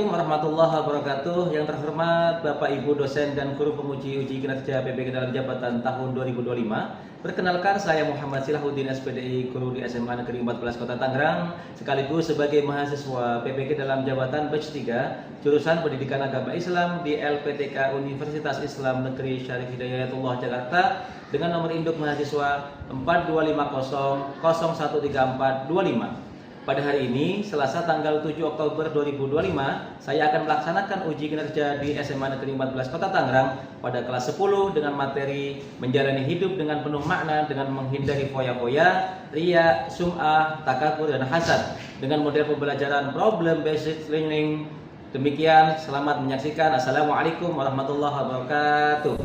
Assalamualaikum warahmatullahi wabarakatuh. Yang terhormat Bapak Ibu dosen dan guru penguji uji kinerja PBG dalam jabatan tahun 2025. Perkenalkan, saya Muhammad Silahuddin SPDI, guru di SMA Negeri 14 Kota Tangerang, sekaligus sebagai mahasiswa PBG dalam jabatan batch 3 jurusan Pendidikan Agama Islam di LPTK Universitas Islam Negeri Syarif Hidayatullah Jakarta dengan nomor induk mahasiswa 42500134525. Pada hari ini, Selasa tanggal 7 Oktober 2025, saya akan melaksanakan uji kinerja di SMA Negeri 14 Kota Tangerang pada kelas 10 dengan materi menjalani hidup dengan penuh makna dengan menghindari foya-foya, riya, sum'ah, takabur, dan hasad dengan model pembelajaran problem based learning. Demikian, selamat menyaksikan. Assalamualaikum warahmatullahi wabarakatuh.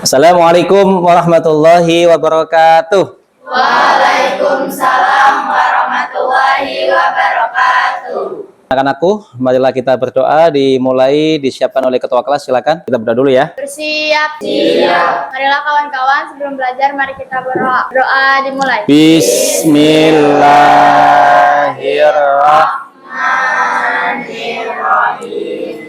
Assalamualaikum warahmatullahi wabarakatuh. Waalaikumsalam warahmatullahi wabarakatuh. Anak-anakku, marilah kita berdoa. Dimulai, disiapkan oleh ketua kelas. Silakan kita berdoa dulu ya. Bersiap. Marilah kawan-kawan, sebelum belajar mari kita berdoa. Doa dimulai. Bismillahirrahmanirrahim.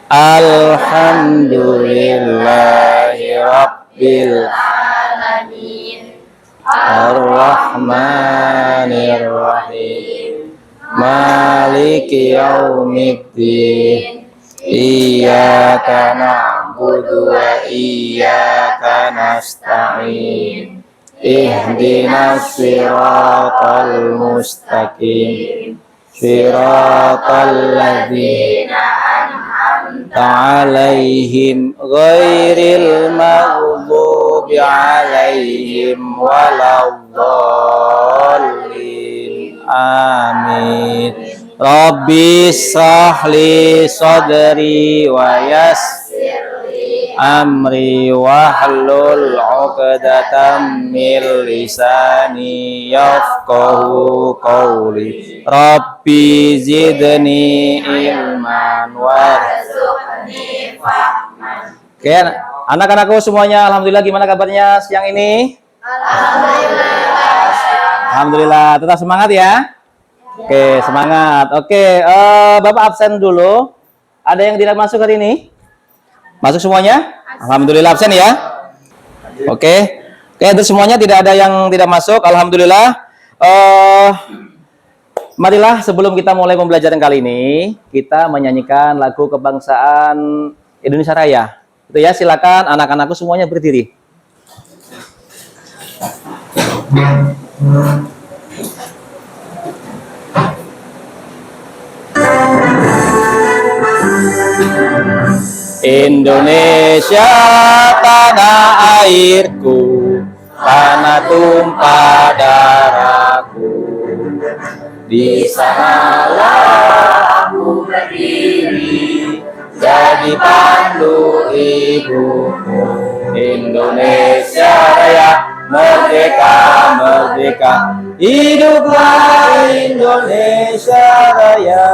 Alhamdulillahi Rabbil Alamin. Ar-Rahmanir-Rahim. Maliki yaumiddin. Iyyaka na'budu wa iyyaka nasta'in. Ihdinas siratal mustaqim. Siratal ladzina alaihim ghairil maghdubi alaihim waladdallin. Amin. Rabbi shrahli sadri wa yassirli amri wahlul 'uqdatam min lisani yafqahu qawli. Rabbi zidni ilman warzuqni fahman. Oke, anak-anakku semuanya, alhamdulillah, gimana kabarnya siang ini? Alhamdulillah, tetap semangat ya. Oke, semangat. Oke, Bapak absen dulu. Ada yang tidak masuk hari ini? Masuk semuanya? Alhamdulillah absen ya. Oke, itu semuanya tidak ada yang tidak masuk. Alhamdulillah. Marilah sebelum kita mulai pembelajaran kali ini, kita menyanyikan lagu kebangsaan Indonesia Raya. Itu ya, silakan anak-anakku semuanya berdiri. Indonesia tanah airku, tanah tumpah darahku. Di sanalah aku berdiri, jadi pandu ibuku. Indonesia Raya, merdeka, merdeka, hiduplah Indonesia Raya.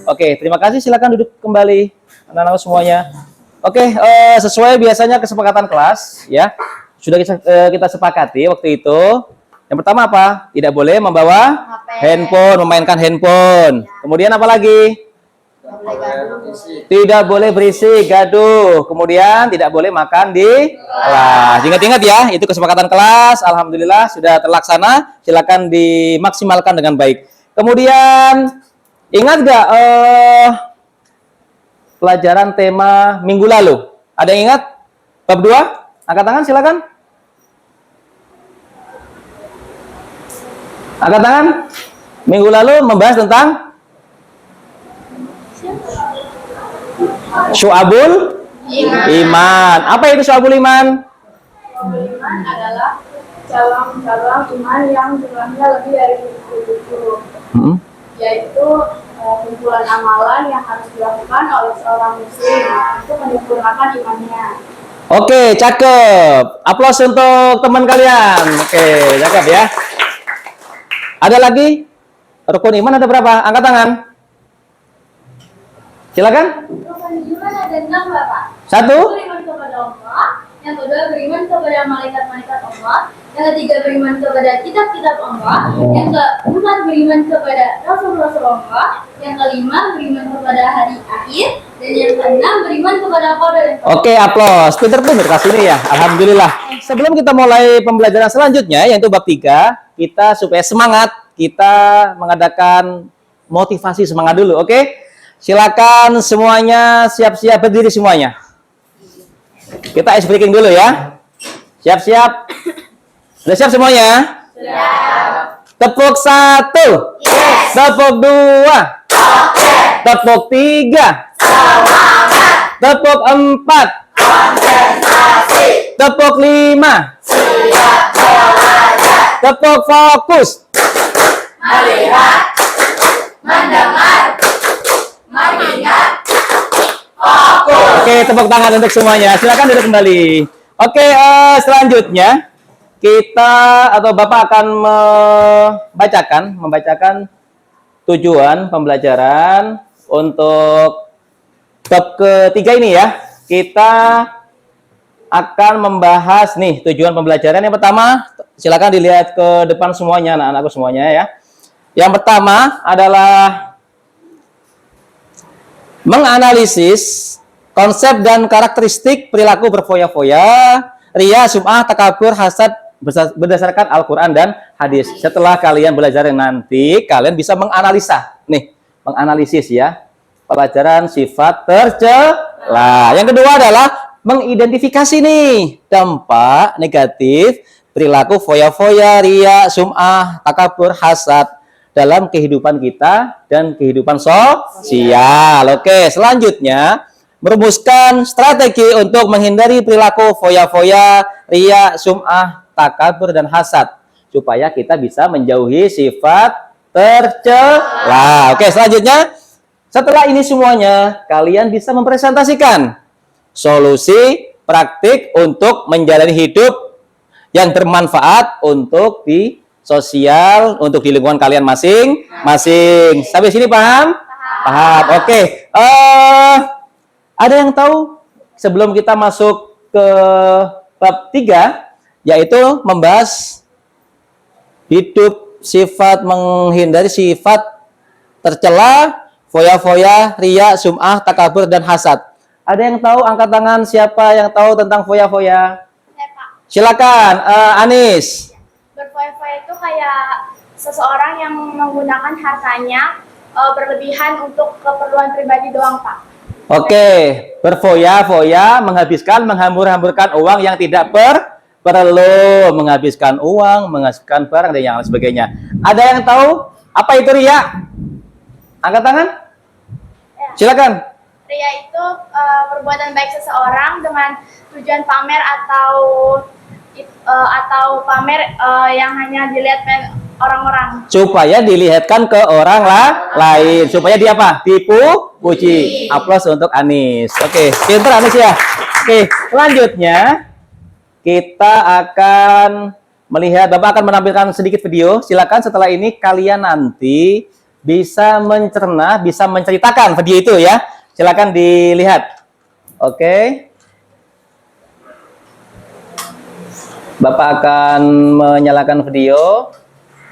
Oke, terima kasih. Silakan duduk kembali, anak-anak semuanya. Oke, sesuai biasanya kesepakatan kelas, ya, sudah kita sepakati waktu itu. Yang pertama apa? Tidak boleh membawa handphone, memainkan handphone. Kemudian apa lagi? Tidak boleh berisik, gaduh. Kemudian tidak boleh makan di kelas. Ingat-ingat ya, itu kesepakatan kelas. Alhamdulillah sudah terlaksana. Silakan dimaksimalkan dengan baik. Kemudian ingat gak pelajaran tema minggu lalu? Ada yang ingat? Bab 2? Angkat tangan silakan. Angkat tangan. Minggu lalu membahas tentang Syu'abul Iman. Apa itu Syu'abul Iman? Iman adalah cabang-cabang iman yang jumlahnya lebih dari 70. Yaitu kumpulan amalan yang harus dilakukan oleh seorang muslim untuk menyempurnakan imannya. Oke, cakep. Aplaus untuk teman kalian. Oke, cakep ya. Ada lagi? Rukun iman ada berapa? Angkat tangan. Silakan. Rukun iman ada 6, Bapak. 1, kepada Allah, yang kedua beriman kepada malaikat-malaikat Allah, yang ketiga beriman kepada kitab-kitab Allah, yang keempat beriman kepada rasul-rasul Allah, yang kelima beriman kepada hari akhir, dan yang keenam beriman kepada qadar. Oke, aplaus. Pinter-pinter kasih ini ya. Alhamdulillah. Sebelum kita mulai pembelajaran selanjutnya yaitu bab 3, kita supaya semangat, kita mengadakan motivasi semangat dulu, oke? Silakan semuanya siap-siap berdiri semuanya. Kita ice breaking dulu ya. Siap-siap. Sudah siap semuanya? Siap. Tepuk 1. Yes. Tepuk 2. Okay. Tepuk 3. Semangat. Tepuk 4. Konsentrasi. Tepuk 5. Siap belajar. Tepuk fokus. Melihat, mendengar, mengingat, fokus. Oke, tepuk tangan untuk semuanya. Silakan duduk kembali. Oke, selanjutnya kita atau Bapak akan membacakan tujuan pembelajaran untuk bab ketiga ini ya. Kita akan membahas nih tujuan pembelajaran. Yang pertama, silakan dilihat ke depan semuanya, anak-anakku semuanya ya. Yang pertama adalah menganalisis konsep dan karakteristik perilaku berfoya-foya, ria, sum'ah, takabur, hasad berdasarkan Al-Quran dan hadis. Setelah kalian belajar nanti, kalian bisa menganalisa. Nih, menganalisis ya. Pelajaran sifat tercela. Yang kedua adalah mengidentifikasi nih dampak negatif perilaku foya-foya, ria, sum'ah, takabur, hasad dalam kehidupan kita dan kehidupan sosial. Oke, selanjutnya merumuskan strategi untuk menghindari perilaku foya-foya, ria, sum'ah, takabur, dan hasad supaya kita bisa menjauhi sifat tercela. Oke, selanjutnya setelah ini semuanya kalian bisa mempresentasikan solusi praktik untuk menjalani hidup yang bermanfaat untuk di sosial, untuk di lingkungan kalian masing-masing. Sampai sini paham? Paham. Oke. Ada yang tahu sebelum kita masuk ke bab 3 yaitu membahas hidup sifat menghindari sifat tercela, foya-foya, ria, sum'ah, takabur, dan hasad. Ada yang tahu? Angkat tangan siapa yang tahu tentang foya-foya? Silakan, Anis. Berfoya-foya itu kayak seseorang yang menggunakan hartanya berlebihan untuk keperluan pribadi doang, Pak. Oke, berfoya-foya, menghambur-hamburkan uang yang tidak perlu, menghabiskan uang, menghabiskan barang, dan yang lain sebagainya. Ada yang tahu apa itu ria? Angkat tangan. Silakan. Ria itu perbuatan baik seseorang dengan tujuan pamer atau pamer yang hanya dilihat orang-orang. Supaya dilihatkan ke orang lain. Supaya dia apa? Puji. Aplaus untuk Anis. Oke, pintar Anis ya. Oke, selanjutnya kita akan melihat, Bapak akan menampilkan sedikit video. Silakan setelah ini kalian nanti bisa mencerna, bisa menceritakan video itu ya. Silakan dilihat. Oke. Bapak akan menyalakan video.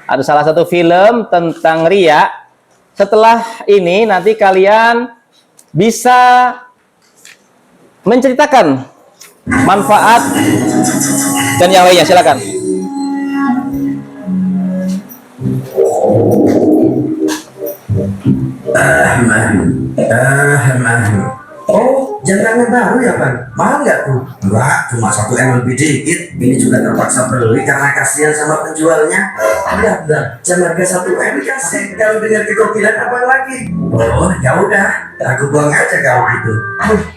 Ada salah satu film tentang ria. Setelah ini nanti kalian bisa menceritakan manfaat dan yang lainnya. Silakan. Oh, jangan baru ya, Bang? Mahal nggak tuh? Enggak, cuma 1 M lebih dikit. Ini juga terpaksa beli karena kasihan sama penjualnya. Udah, jam harga 1 M dikasih. Kalau dengar kekopilan apa lagi? Oh, ya udah, aku buang aja kalau gitu.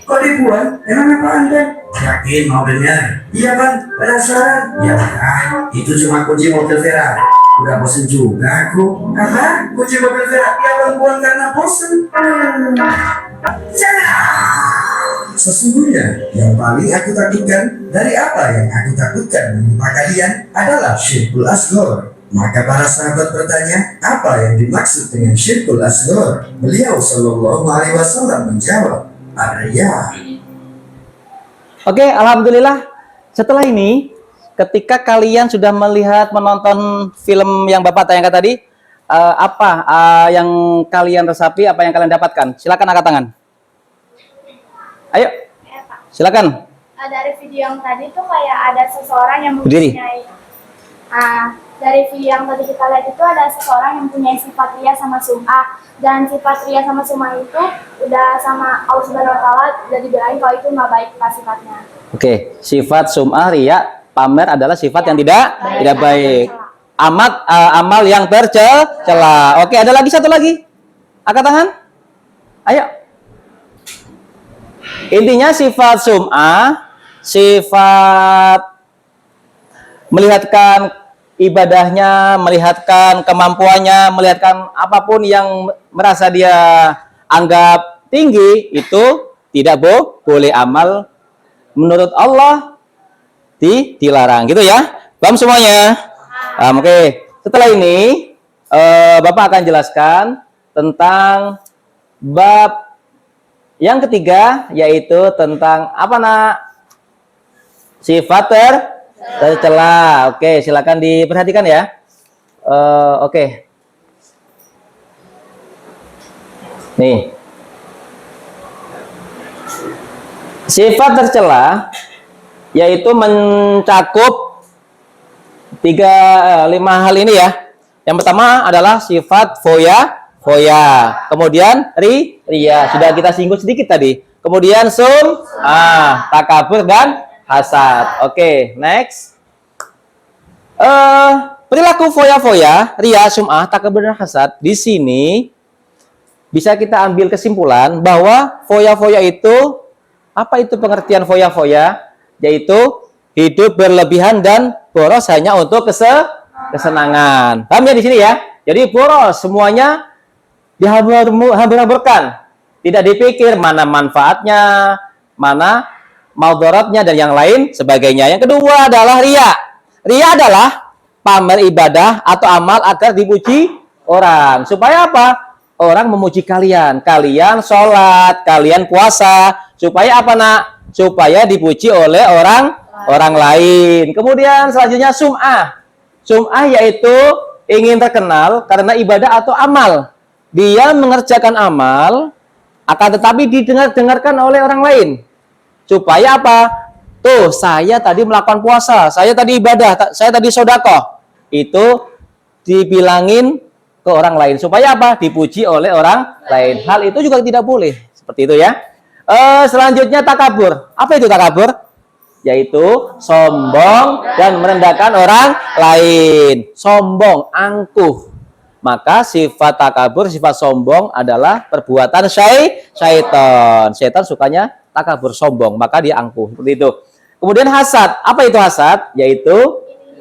Kok dibuang? Emang apaan, Bang? Yakin mau dengar? Iya, Bang, penasaran. Ya udah, itu cuma kunci mobil Ferrari. Udah bosen juga aku. Apa? Kunci mobil Ferrari abang buang karena bosen? Sesungguhnya yang paling aku takutkan dari apa yang aku takutkan menimpa kalian adalah syirkul asghar. Maka para sahabat bertanya, apa yang dimaksud dengan syirkul asghar? Beliau Shallallahu Alaihi Wasallam menjawab, ar-riya. Oke, alhamdulillah. Setelah ini, ketika kalian sudah menonton film yang Bapak tayangkan tadi, apa yang kalian resapi, apa yang kalian dapatkan? Silakan angkat tangan. Ayo, Ya, Pak. silakan. Dari video yang tadi tuh kayak ada seseorang yang Berdiri. mempunyai dari video yang tadi kita lihat itu ada seseorang yang mempunyai sifat ria sama sum'ah, dan sifat ria sama sum'ah itu udah sama Allah Subhanahu wa taala udah dibilangin kalau itu nggak baik sifatnya. Oke, sifat sum'ah, riya, pamer adalah sifat yang tidak baik. Amal yang tercela. Oke, ada lagi satu lagi. Angkat tangan. Ayo. Intinya sifat sum'ah, sifat melihatkan ibadahnya, melihatkan kemampuannya, melihatkan apapun yang merasa dia anggap tinggi, itu tidak boleh amal menurut Allah dilarang, gitu ya. Paham semuanya? Oke. Setelah ini Bapak akan jelaskan tentang bab yang ketiga, yaitu tentang apa, Nak? Sifat tercela. Oke, silakan diperhatikan ya. Oke. Nih. Sifat tercela yaitu mencakup 5 hal ini ya. Yang pertama adalah sifat foya. Kemudian ria, sudah kita singgung sedikit tadi. Kemudian takabur dan hasad. Oke, next. Perilaku foya, ria, sum'ah, takabur dan hasad. Di sini bisa kita ambil kesimpulan bahwa foya itu, apa itu pengertian foya? Yaitu hidup berlebihan dan boros hanya untuk kesenangan. Paham ya di sini ya? Jadi boros, semuanya dihambur-hamburkan. Tidak dipikir mana manfaatnya, mana maudharatnya dan yang lain sebagainya. Yang kedua adalah ria. Ria adalah pamer ibadah atau amal agar dipuji orang. Supaya apa? Orang memuji kalian. Kalian sholat, kalian puasa. Supaya apa, Nak? Supaya dipuji oleh orang lain. Kemudian selanjutnya sum'ah. Sum'ah yaitu ingin terkenal karena ibadah atau amal. Dia mengerjakan amal, akan tetapi didengarkan oleh orang lain. Supaya apa? Tuh, saya tadi melakukan puasa, saya tadi ibadah, saya tadi sedekah. Itu dibilangin ke orang lain. Supaya apa? Dipuji oleh orang lain. Hal itu juga tidak boleh. Seperti itu ya. Selanjutnya takabur. Apa itu takabur? Yaitu sombong dan merendahkan orang lain. Sombong, angkuh. Maka sifat takabur, sifat sombong adalah perbuatan syaitan. Syaitan sukanya takabur, sombong, maka dia angkuh. Seperti itu. Kemudian hasad. Apa itu hasad? Yaitu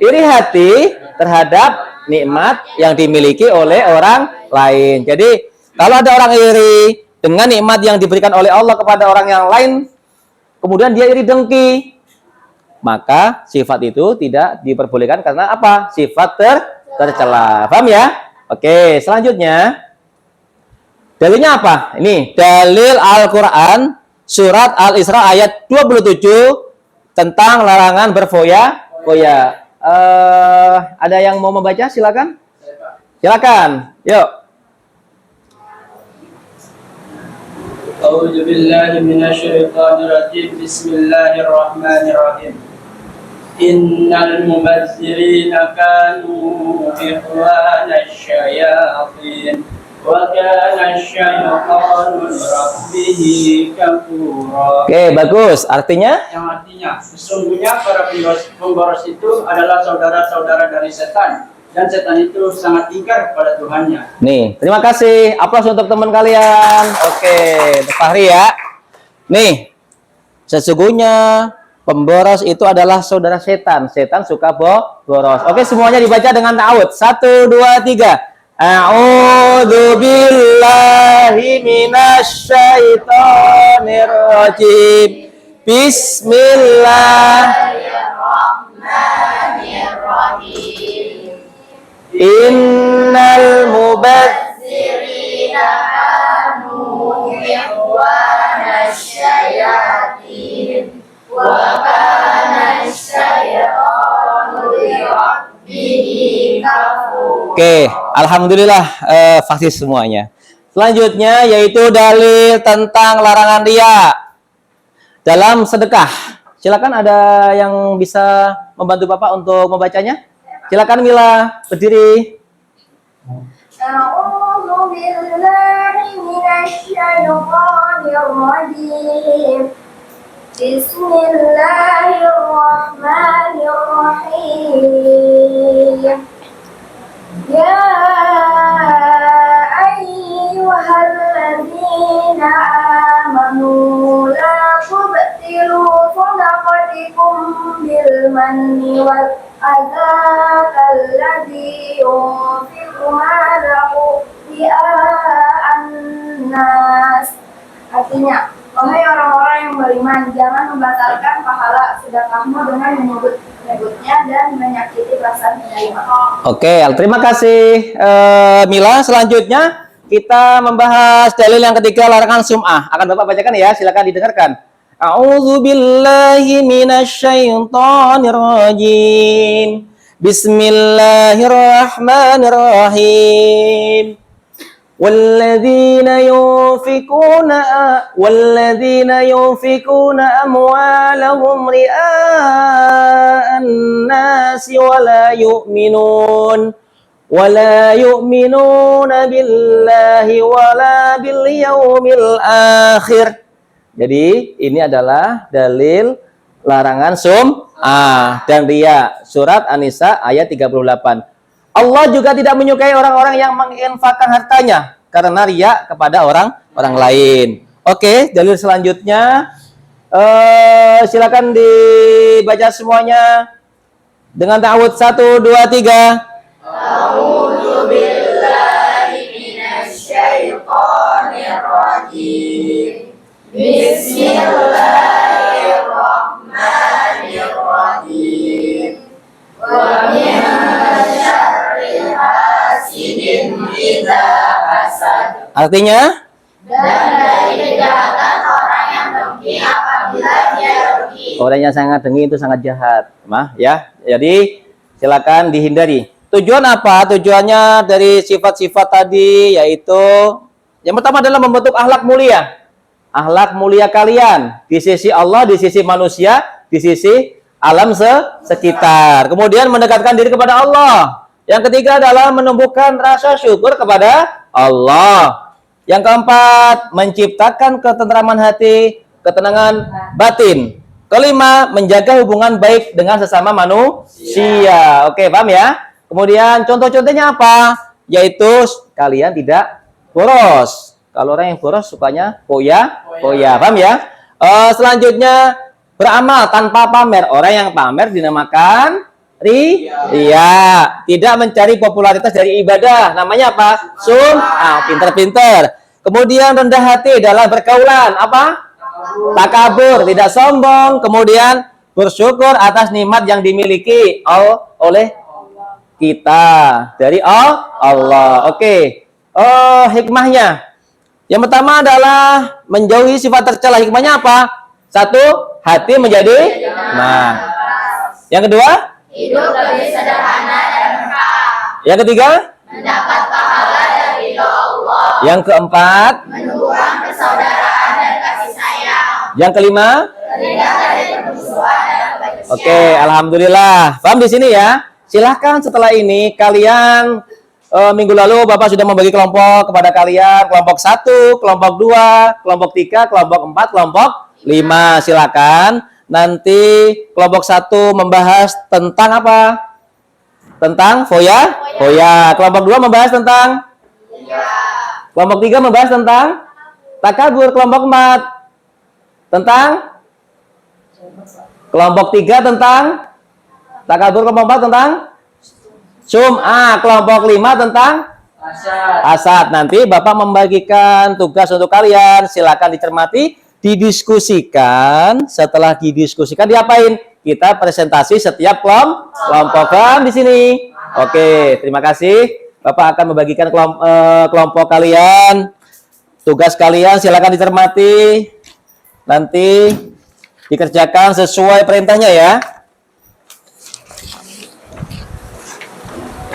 iri hati terhadap nikmat yang dimiliki oleh orang lain. Jadi, kalau ada orang iri dengan nikmat yang diberikan oleh Allah kepada orang yang lain, kemudian dia iri dengki, maka sifat itu tidak diperbolehkan karena apa? Sifat tercela. Paham ya? Oke, selanjutnya dalilnya apa? Ini dalil Al-Quran surat Al-Isra ayat 27 tentang larangan berfoya-foya. Ada yang mau membaca? Silakan. Silakan. Yuk. A'udzu billahi minasyaitonir rajim. Bismillahirrahmanirrahim. Innal mubazzirina kanu ikhwanasy syayatin wa kana asy-syaitanu rabbihi kafura. Oke, bagus. Artinya? Yang artinya, sesungguhnya para pemboros itu adalah saudara-saudara dari setan, dan setan itu sangat ingkar kepada Tuhannya. Nih, terima kasih. Aplaus untuk teman kalian. Oke, Fahri ya. Nih, sesungguhnya pemboros itu adalah saudara setan. Setan suka boros. Oke, semuanya dibaca dengan ta'awud. 1, 2, 3. A'udzu billahi minasyaitonir rajim. Bismillahirrahmanirrahim. Innal mubazzirina kanu ikhwanasy syayatin Oke, alhamdulillah fasih semuanya. Selanjutnya yaitu dalil tentang larangan riya dalam sedekah. Silakan, ada yang bisa membantu Bapak untuk membacanya? Silakan Mila, berdiri. A'udzu billahi minasyaitonir rajim. Bismillahirrahmanirrahim. Ya ayyuhalladzina amanu la tubtilu shadaqatikum bil manni wal adza kalladzi yunfiqu malahu ria'an nas. Artinya, wahai orang-orang yang beriman, jangan membatalkan pahala sedekahmu dengan menyebut-nyebutnya dan menyakiti perasaan penerima. Oke, terima kasih Mila. Selanjutnya kita membahas dalil yang ketiga, larangan sum'ah. Akan Bapak bacakan ya, silakan didengarkan. A'udzu billahi minasyaitonir rajim. Bismillahirrahmanirrahim. والذين ينفقون أموالهم رئاء الناس ولا يؤمنون بالله ولا باليوم الآخر. Jadi ini adalah dalil larangan sum'ah dan riya, surat An-Nisa ayat 38. Allah juga tidak menyukai orang-orang yang menginfakkan hartanya karena riya kepada orang lain. Oke, dalil selanjutnya silakan dibaca semuanya dengan ta'awudz 1 2 3. A'udzu billahi minasyaitonir rajim. Bismillahirrahmanirrahim. Wa min syarri hasidin idza hasad. Artinya? Dan dari kejahatan orang yang dengki apabila dia rugi. Orang yang sangat dengki itu sangat jahat, ya. Jadi silakan dihindari. Tujuan apa? Tujuannya dari sifat-sifat tadi yaitu yang pertama adalah membentuk akhlak mulia. Akhlak mulia kalian di sisi Allah, di sisi manusia, di sisi alam sekitar. Kemudian mendekatkan diri kepada Allah. Yang ketiga adalah menumbuhkan rasa syukur kepada Allah. Yang keempat, menciptakan ketentraman hati, ketenangan batin. Kelima, menjaga hubungan baik dengan sesama manusia. Oke, paham ya? Kemudian contoh-contohnya apa? Yaitu kalian tidak boros. Kalau orang yang boros sukanya poya. Paham ya? Selanjutnya, beramal tanpa pamer. Orang yang pamer dinamakan riya. Tidak mencari popularitas dari ibadah. Namanya apa? Sum'ah. Pinter-pinter. Kemudian rendah hati dalam bergaulan. Apa? Takabur, tidak sombong. Kemudian bersyukur atas nikmat yang dimiliki oleh kita dari Allah. Oke. Hikmahnya. Yang pertama adalah menjauhi sifat tercela. Hikmahnya apa? 1, hati menjadi Yang kedua? Hidup lebih sederhana dan berkah. Yang ketiga? Mendapat pahala dari ridho Allah. Yang keempat? Menumbuhkan persaudaraan dan kasih sayang. Yang kelima? Terhindar dari permusuhan dan kebencian. Oke, alhamdulillah. Paham di sini ya? Silahkan setelah ini kalian minggu lalu Bapak sudah membagi kelompok kepada kalian, kelompok 1, kelompok 2, kelompok 3, kelompok 4, kelompok 5. Silakan. Nanti kelompok 1 membahas tentang apa? Tentang foya. Kelompok 2 membahas tentang kelompok 3 membahas tentang takabur. Kelompok 4 tentang kelompok 3 tentang takabur. Kelompok 4 tentang sum'ah. Kelompok 5 tentang hasad. Nanti Bapak membagikan tugas untuk kalian. Silakan dicermati, didiskusikan. Setelah didiskusikan diapain? Kita presentasi setiap kelompok. Di sini. Oke, terima kasih. Bapak akan membagikan kelompok kalian. Tugas kalian silakan dicermati. Nanti dikerjakan sesuai perintahnya ya.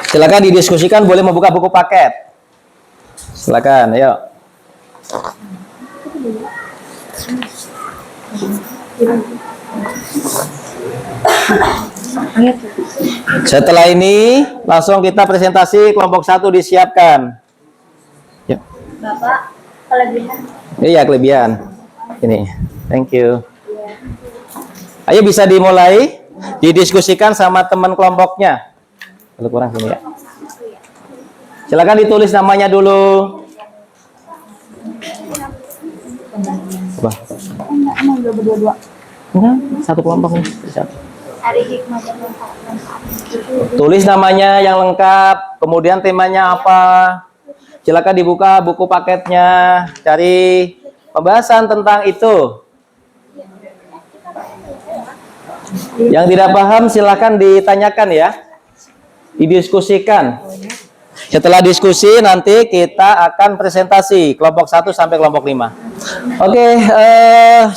Silakan didiskusikan, boleh membuka buku paket. Silakan, ayo. Setelah ini langsung kita presentasi kelompok 1 disiapkan. Yuk. Bapak, kelebihan. Iya, kelebihan. Ini. Thank you. Ayo bisa dimulai, didiskusikan sama teman kelompoknya. Kalau kurang sini ya. Silakan ditulis namanya dulu. Apa? Enggak berdua-dua. Enggak, satu kelompok nih. Hari hikmah dan manfaat. Tulis namanya yang lengkap, kemudian temanya apa. Silakan dibuka buku paketnya, cari pembahasan tentang itu. Yang tidak paham silakan ditanyakan ya, didiskusikan. Setelah diskusi nanti kita akan presentasi kelompok 1 sampai kelompok 5. Oke,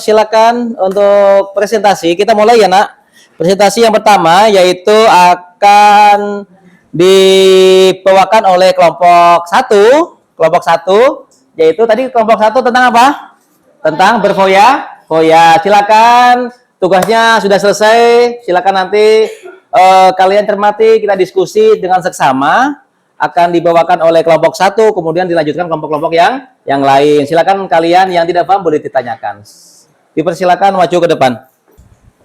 silakan untuk presentasi. Kita mulai ya nak. Presentasi yang pertama yaitu akan dibawakan oleh kelompok 1. Kelompok 1 yaitu tadi kelompok 1 tentang apa? Tentang berfoya-foya. Silakan, tugasnya sudah selesai. Silakan nanti kalian cermati, kita diskusi dengan seksama. Akan dibawakan oleh kelompok 1, kemudian dilanjutkan kelompok-kelompok yang lain. Silakan kalian yang tidak paham boleh ditanyakan. Dipersilakan maju ke depan.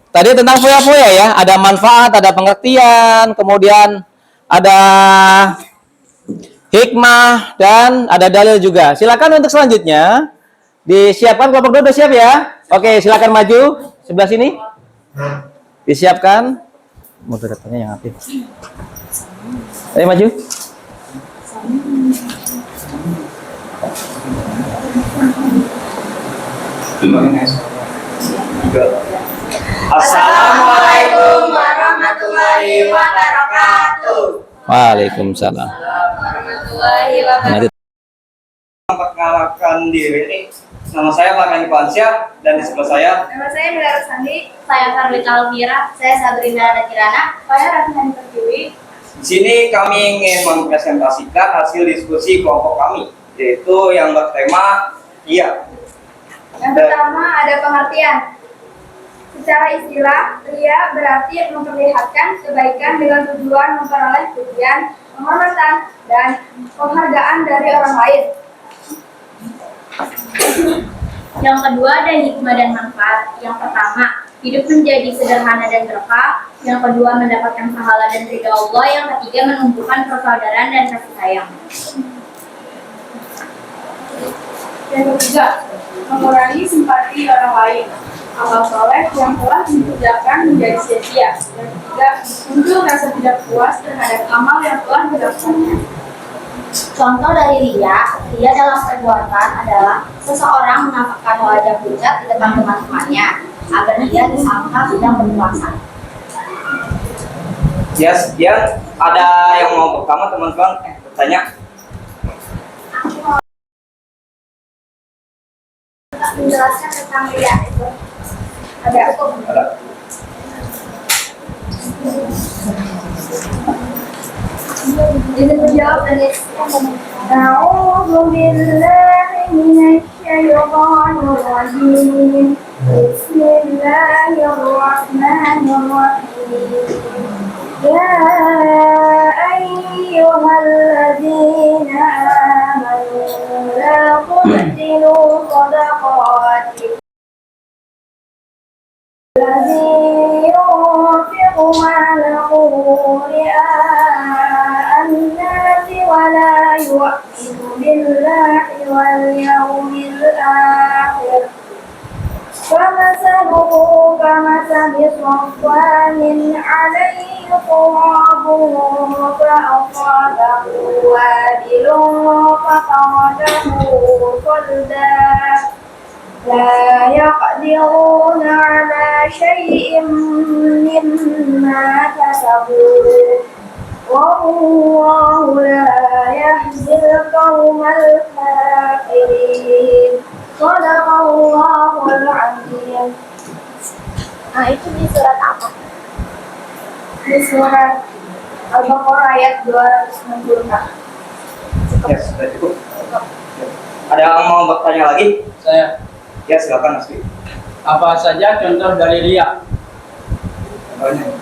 Tadi tentang foya-foya ya, ada manfaat, ada pengertian, kemudian ada hikmah dan ada dalil juga. Silakan untuk selanjutnya disiapkan kelompok 2 udah siap ya? Oke, silakan maju sebelah sini. Disiapkan. Moderatornya yang aktif. Ayo maju. Assalamualaikum warahmatullahi wabarakatuh. Waalaikumsalam. Warahmatullahi wabarakatuh. Perkenalkan diri. Nama saya Farhani Pansyah dan di sebelah saya Nama saya Mila Rusandi. Saya Karlita Almira. Saya Sabrina Kirana. Saya Ratnani Pertiwi. di sini kami ingin mempresentasikan hasil diskusi kelompok kami, yaitu yang bertema iya. Yang pertama ada pengertian. Secara istilah, ria berarti memperlihatkan kebaikan dengan tujuan memperoleh pujian, penghormatan, dan penghargaan dari orang lain. Yang kedua ada hikmah dan manfaat. Yang pertama, hidup menjadi sederhana dan berkah. Yang kedua, mendapatkan pahala dan ridha Allah. Yang ketiga, menumbuhkan persaudaraan dan kasih sayang. Yang ketiga, mengurangi simpati orang lain. Amal soleh yang telah dikerjakan menjadi sia-sia. Yang ketiga, muncul rasa tidak puas terhadap amal yang telah dilakukannya. Contoh dari ria dalam perbuatan adalah seseorang menampakkan wajah pucat di depan teman-temannya agar dia disangka sedang berpuasa. Ya, sekian. Ada yang mau pertama teman-teman bertanya? Menjelaskan tentang ria itu ada hukum. Ada. Ini menjawab dari A'udzu billahi minasy syaithanir rajim. Bismillahirrahmanirrahim. Ya ayyuhalladzina amanu la tubtilu shadaqatikum الذي ينفق ماله رئاء الناس ولا يؤمن بالله واليوم الآخر فمثله كمثل صفوان عليه تراب فأصابه وابل فتركه صلدا لا يقدرون على شيء مما كسبوا والله لا يهدي القوم الكافرين صدق الله العظيم. Nah, itu di surat apa? Di surat Al-Baqarah ayat 260. Ya, sudah cukup. Ada yang mau bertanya lagi? Saya. Ya, silakan Mas. Apa saja contoh dari riya? Banyak.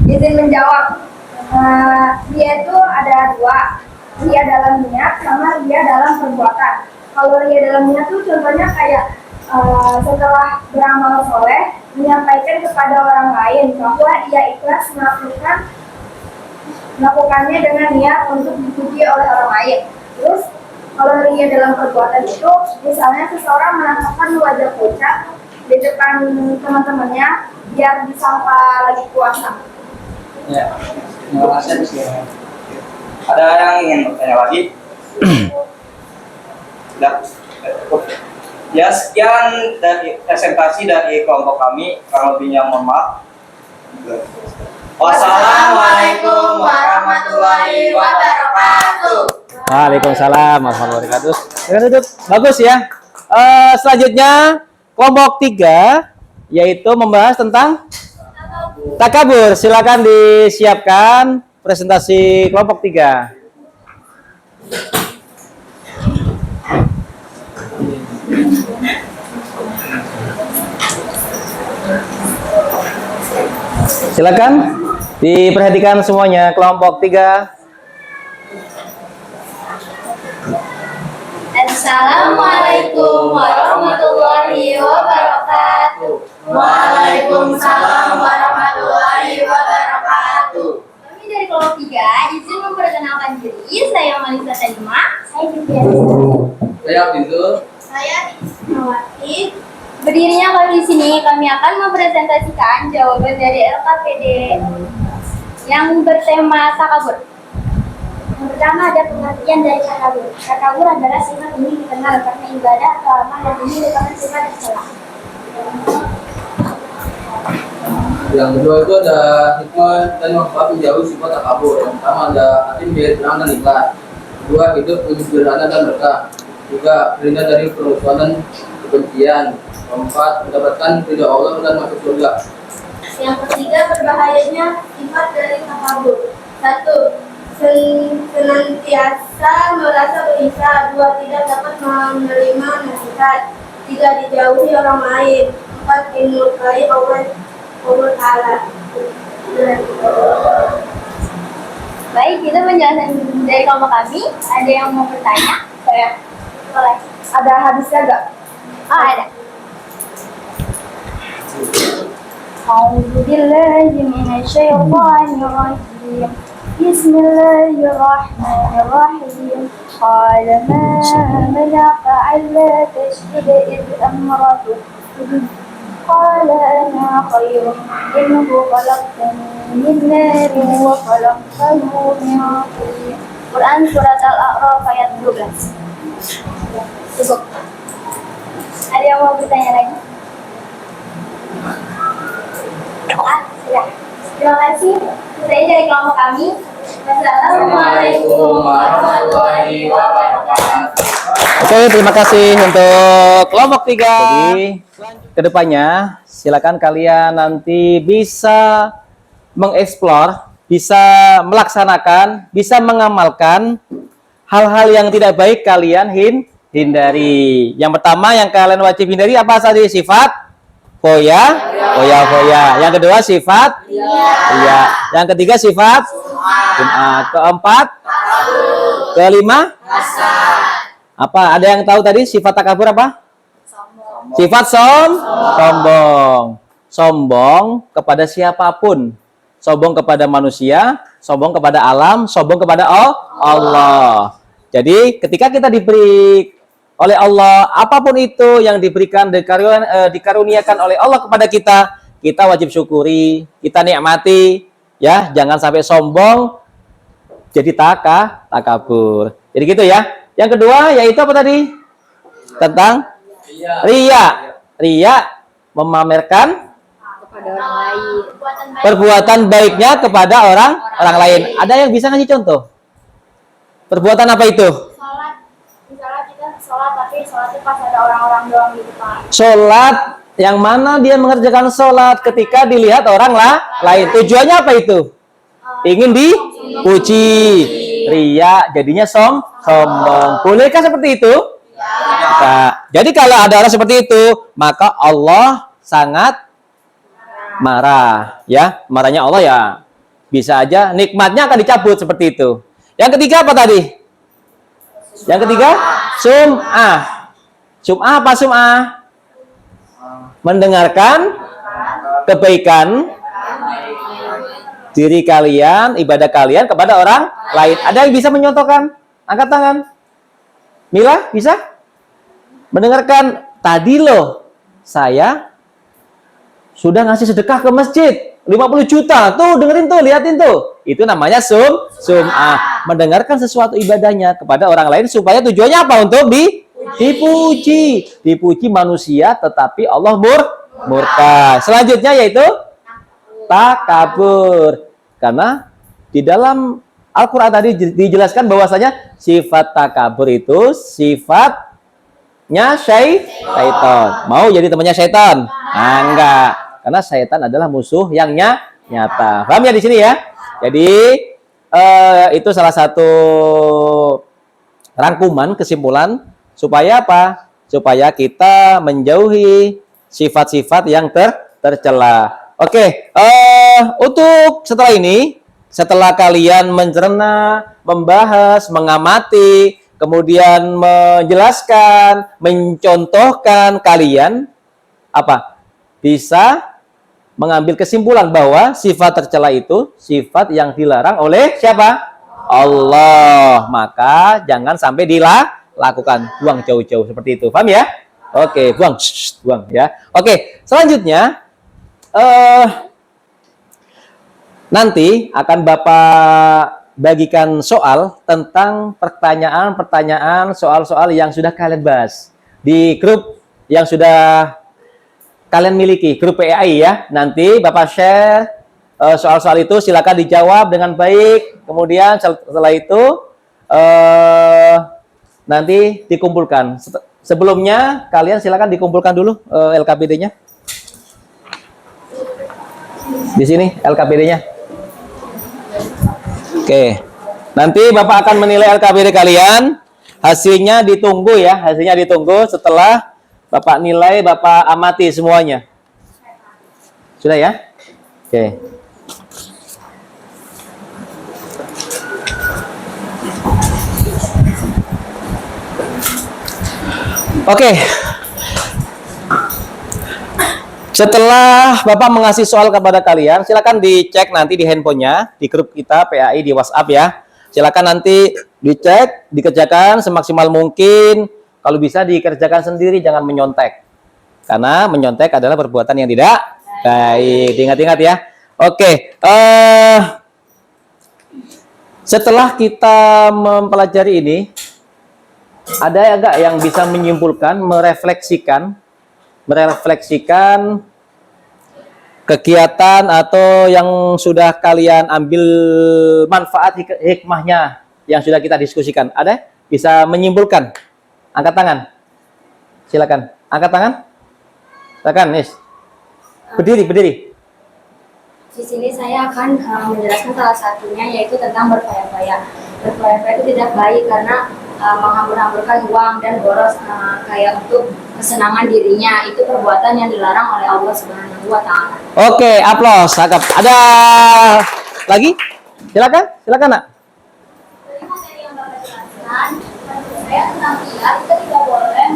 Izin menjawab. Dia itu ada dua, ria dalam niat sama ria dalam perbuatan. Kalau ria dalam niat tuh contohnya kayak setelah beramal soleh menyampaikan kepada orang lain bahwa ia ikhlas melakukannya dengan niat untuk dipuji oleh orang lain. Terus kalau ria dalam perbuatan itu misalnya seseorang menampakkan wajah pucat di depan teman-temannya biar disangka lagi puasa. Ya, terima kasih. Ada yang ingin bertanya lagi? Sudah cukup. Ya, sekian dari presentasi dari kelompok kami. Kalau lebihnya mohon maaf. Wassalamualaikum warahmatullahi wabarakatuh. Waalaikumsalam warahmatullahi wabarakatuh. Dengan itu bagus ya. Selanjutnya kelompok 3 yaitu membahas tentang takabur. Silakan disiapkan presentasi kelompok 3. Silakan diperhatikan semuanya kelompok 3. Assalamualaikum warahmatullahi wabarakatuh. Waalaikumsalam warahmatullahi wabarakatuh. Kami dari kelompok 3 izin memperkenalkan diri. Saya Malisa Tanima. Saya Julia. Saya Abdul. Saya Ismawati. Berdirinya kami di sini, kami akan mempresentasikan jawaban dari LKPD yang bertema takabur. Yang pertama ada pengertian dari takabur. Takabur adalah sifat ini dikenal karena ibadah atau amal dan ini merupakan sifat tercela. Yang kedua itu ada hikmah dan manfaat menjauhi sifat takabur. Yang pertama ada hati menjadi tenang dan ikhlas. Kedua, hidup lebih sederhana dan berkah. Juga terhindar dari permusuhan dan kebencian. Keempat, mendapatkan ridha Allah dan masuk surga. Yang ketiga, berbahayanya sifat dari takabur. 1. Senantiasa merasa bisa. 2. Tidak dapat menerima nasihat. 3. Dijauhi orang lain. 4. Dimurkai Allah Ta'ala. Baik, itu penjelasan dari kelompok kami. Ada yang mau bertanya? Saya boleh. Ada hadisnya nggak? Ada. A'udzu billahi minasyaitonir rajim. Bismillahirrahmanirrahim. Qala ma mana'aka 'alla tashhada id amratu. Qala ana khairun minhu khalaqtani min narin wa khalaqtahu min tin. Quran surat Al-A'raf ayat 12. Cukup. Ada yang mau bertanya lagi? Ya. Terima kasih. Saya dari kelompok kami. Wassalamualaikum warahmatullahi wabarakatuh. Oke, terima kasih untuk kelompok 3. Jadi, kedepannya silakan kalian nanti bisa mengeksplor, bisa melaksanakan, bisa mengamalkan hal-hal yang tidak baik kalian hindari. Yang pertama yang kalian wajib hindari apa saja? Sifat foya. Yang kedua sifat iya. Yang ketiga sifat keempat, kelima apa? Ada yang tahu tadi sifat takabur apa? Sifat sombong. Sombong kepada siapapun. Sombong kepada manusia, sombong kepada alam, sombong kepada Allah. Jadi ketika kita diberi oleh Allah apapun itu yang diberikan dikaruniakan oleh Allah kepada kita, kita wajib syukuri, kita nikmati, ya, jangan sampai sombong jadi takabur. Jadi gitu ya. Yang kedua yaitu apa tadi? Tentang riya memamerkan Kepada orang lain. perbuatan baiknya kepada orang lain. Ada yang bisa ngasih contoh? Perbuatan apa itu? Sholat, misalnya kita sholat tapi sholatnya pas ada orang-orang doang di depan. Sholat yang mana dia mengerjakan sholat ketika dilihat orang lain. Tujuannya apa itu? Ingin dipuji. Ria, jadinya sombong. Bolehkah seperti itu? Nah, jadi kalau ada orang seperti itu, maka Allah sangat marah. Ya, marahnya Allah ya bisa aja nikmatnya akan dicabut seperti itu. Yang ketiga apa tadi? Yang ketiga, sum'ah. Sum'ah apa sum'ah? Mendengarkan kebaikan diri kalian, ibadah kalian kepada orang lain. Ada yang bisa menyontohkan? Angkat tangan. Mila, bisa? Mendengarkan, tadi loh, saya sudah ngasih sedekah ke masjid. 50 juta, tuh dengerin tuh, liatin tuh. Itu namanya sum'ah. Mendengarkan sesuatu ibadahnya kepada orang lain supaya tujuannya apa? Untuk dipuji. Dipuji manusia tetapi Allah murka. Selanjutnya yaitu takabur. Karena di dalam Al-Quran tadi dijelaskan bahwasanya sifat takabur itu sifatnya syaitan. Mau jadi temannya syaitan? Nah, enggak. Karena syaitan adalah musuh yang nyata. Paham ya di sini ya? Jadi itu salah satu rangkuman kesimpulan supaya apa? Supaya kita menjauhi sifat-sifat yang tercela. Oke, untuk setelah ini, setelah kalian mencerna, membahas, mengamati, kemudian menjelaskan, mencontohkan, kalian apa? Bisa mengambil kesimpulan bahwa sifat tercela itu sifat yang dilarang oleh siapa? Allah. Maka jangan sampai dilakukan. Buang jauh-jauh seperti itu. Paham ya? Oke, buang. Buang ya. Oke, selanjutnya nanti akan Bapak bagikan soal tentang pertanyaan-pertanyaan, soal-soal yang sudah kalian bahas di grup yang sudah kalian miliki, grup PAI ya. Nanti Bapak share soal-soal itu, silakan dijawab dengan baik. Kemudian setelah itu nanti dikumpulkan. Sebelumnya kalian silakan dikumpulkan dulu LKPD-nya. Di sini LKPD-nya. Oke. Nanti Bapak akan menilai LKPD kalian. Hasilnya ditunggu ya, hasilnya ditunggu setelah Bapak nilai, Bapak amati semuanya. Sudah ya? Oke. Oke. Setelah Bapak mengasih soal kepada kalian, silakan dicek nanti di handphonenya, di grup kita PAI di WhatsApp ya. Silakan nanti dicek, dikerjakan semaksimal mungkin. Kalau bisa dikerjakan sendiri, jangan menyontek. Karena menyontek adalah perbuatan yang tidak baik. Diingat-ingat ya. Oke. Setelah kita mempelajari ini, ada enggak yang bisa menyimpulkan, merefleksikan kegiatan atau yang sudah kalian ambil manfaat hikmahnya yang sudah kita diskusikan? Ada? Bisa menyimpulkan? Angkat tangan. Silakan. Angkat tangan. Silakan, Nis. Berdiri. Di sini saya akan menjelaskan salah satunya yaitu tentang berfoya-foya. Berfoya-foya itu tidak baik karena menghambur-hamburkan uang dan boros kayak untuk kesenangan dirinya. Itu perbuatan yang dilarang oleh Allah Subhanahu wa taala. Oke, aplaus. Ada lagi? Silakan, Nak. Dari materi yang Bapak jelaskan, menurut saya tentang kita tidak boleh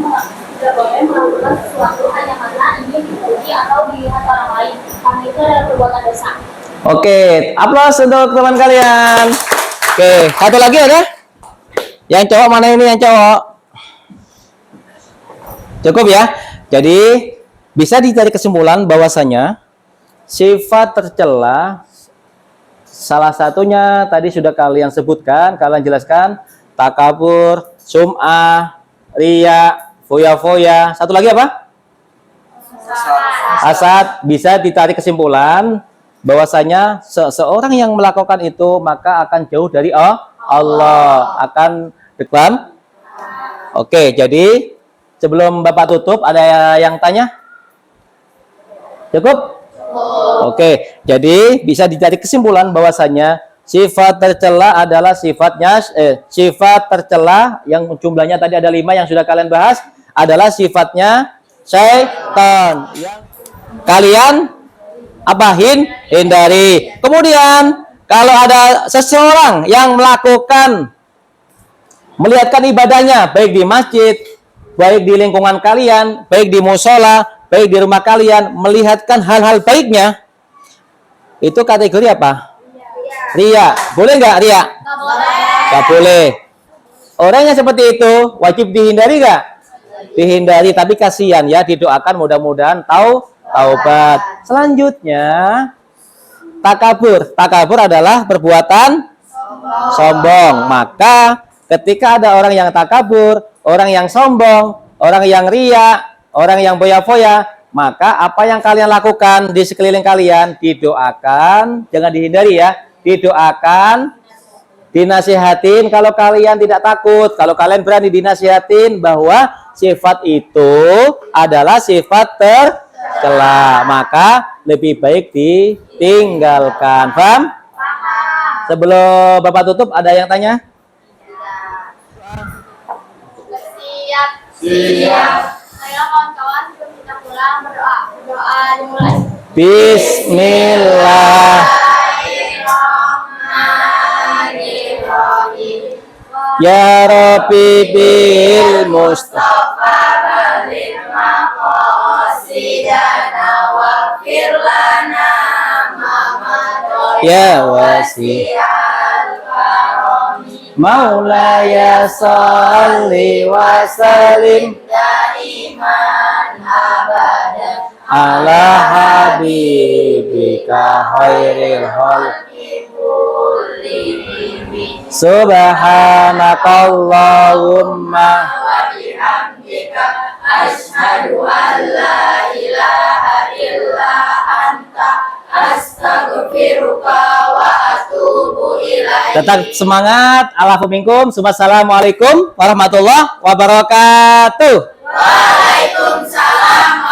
melakukan sesuatu hanya karena ingin dipuji atau dilihat orang lain. Karena itu adalah perbuatan dosa. Oke, aplaus untuk teman kalian. Oke, satu lagi ada? Yang cowok mana ini yang cowok? Cukup ya. Jadi bisa dicari kesimpulan bahwasanya sifat tercela salah satunya tadi sudah kalian sebutkan, kalian jelaskan, takabur, sum'ah, riya, foya-foya. Satu lagi apa? Hasad. Bisa ditarik kesimpulan bahwasanya seseorang yang melakukan itu maka akan jauh dari Allah. Akan deklam? Oke, jadi sebelum Bapak tutup ada yang tanya? Cukup? Oke, jadi bisa dicari kesimpulan bahwasanya sifat tercela adalah sifat tercela yang jumlahnya tadi ada 5 yang sudah kalian bahas adalah sifatnya syaitan yang kalian hindari. Kemudian kalau ada seseorang yang melihatkan ibadahnya baik di masjid, baik di lingkungan kalian, baik di musola, baik di rumah kalian, melihatkan hal-hal baiknya, itu kategori apa? Ria. Boleh nggak ria? Nggak boleh. Orang yang seperti itu wajib dihindari nggak? Dihindari, tapi kasihan ya, didoakan mudah-mudahan taubat. Selanjutnya takabur. Takabur adalah perbuatan sombong. Maka ketika ada orang yang takabur, orang yang sombong, orang yang ria, orang yang foya-foya, maka apa yang kalian lakukan di sekeliling kalian didoakan, jangan dihindari ya, didoakan, dinasihatin kalau kalian tidak takut, kalau kalian berani dinasihatin bahwa sifat itu adalah sifat tercela, maka lebih baik ditinggalkan. Paham? Sebelum Bapak tutup ada yang tanya? Siap. Ayo kawan-kawan sebelum kita pulang berdoa. Berdoa dimulai. Bismillahirrahmanirrahim. Ya Rabbi bil Mustafa balil maqasidana waghfir lana ya wasi'al karami Maulaya salli wa sallim daiman abadan ala habibika khairil khalqi kullihim subhanakallahumma wa bihamdika asyhadu an la ilaha illa anta astaghfiruka wa atubu ilaik. Tetap semangat. Allahu minkum. Assalamualaikum warahmatullahi wabarakatuh. Waalaikumsalam.